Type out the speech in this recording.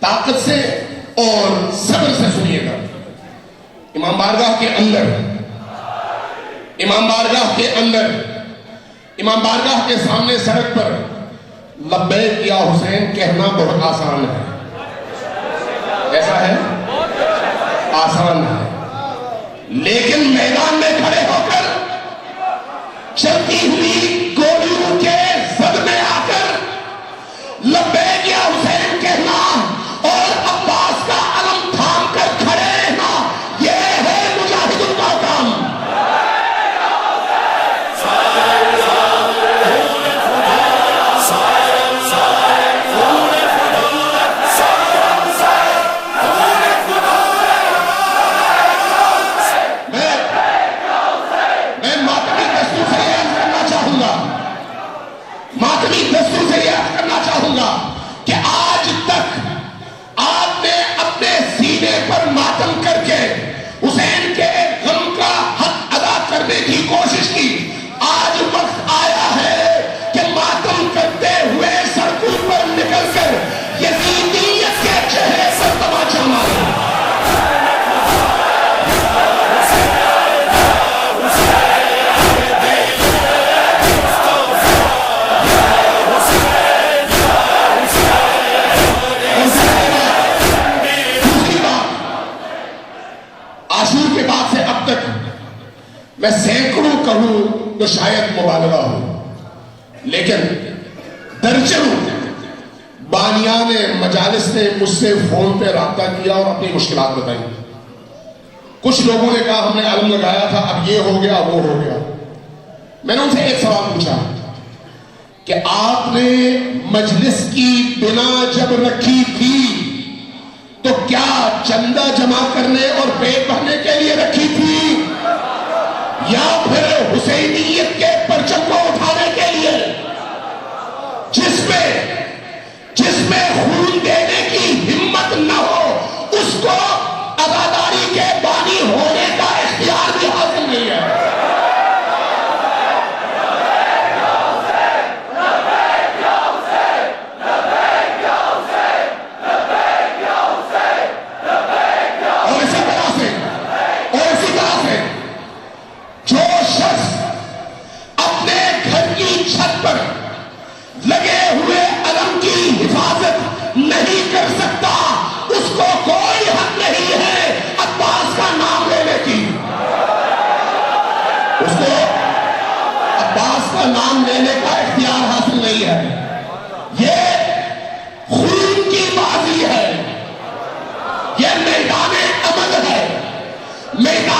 طاقت سے اور صبر سے سنیے گا. امام بارگاہ کے اندر، امام بارگاہ کے اندر، امام بارگاہ کے سامنے سڑک پر لبیک یا حسین کہنا بہت آسان ہے. ایسا ہے؟ آسان ہے. لیکن میدان میں کھڑے ہو کر چلتی ہوئی گولیوں کے زد میں آ کر لبیک یا حسین کہنا اور عباس کا علم تھام کر کھڑے رہنا، یہ ہے مجاہدوں کا کام. ماتمی دستور سے یہ کرنا چاہوں گا کہ آج تک آپ نے اپنے سینے پر ماتم کر کے حسین کے غم کا حق ادا کرنے کی کوشش کی. آج وقت آیا ہے کہ ماتم کرتے ہوئے سڑکوں پر نکل کر یزیدیت کے چہرے پر تماچا مارے. میں سینکڑوں کہوں تو شاید مبالغہ ہو، لیکن درجنوں بانیان مجالس نے مجھ سے فون پہ رابطہ کیا اور اپنی مشکلات بتائی. کچھ لوگوں نے کہا ہم نے علم لگایا تھا، اب یہ ہو گیا وہ ہو گیا. میں نے ان سے ایک سوال پوچھا کہ آپ نے مجلس کی بنا جب رکھی تھی تو کیا چندہ جمع کرنے اور پیٹ بھرنے کے لیے رکھی تھی یا پھر حسینیت کے پرچم کو اٹھانے کے لیے؟ جس میں خون دینے کی ہمت نہ ہو اس کو عزاداری کے بانی ہونے کا اختیار بھی حاصل نہیں ہے. لگے ہوئے علم کی حفاظت نہیں کر سکتا، اس کو کوئی حق نہیں ہے عباس کا نام لینے کی. اس کو عباس کا نام لینے کا اختیار حاصل نہیں ہے. یہ خون کی بازی ہے، یہ میدان عمل ہے. میدان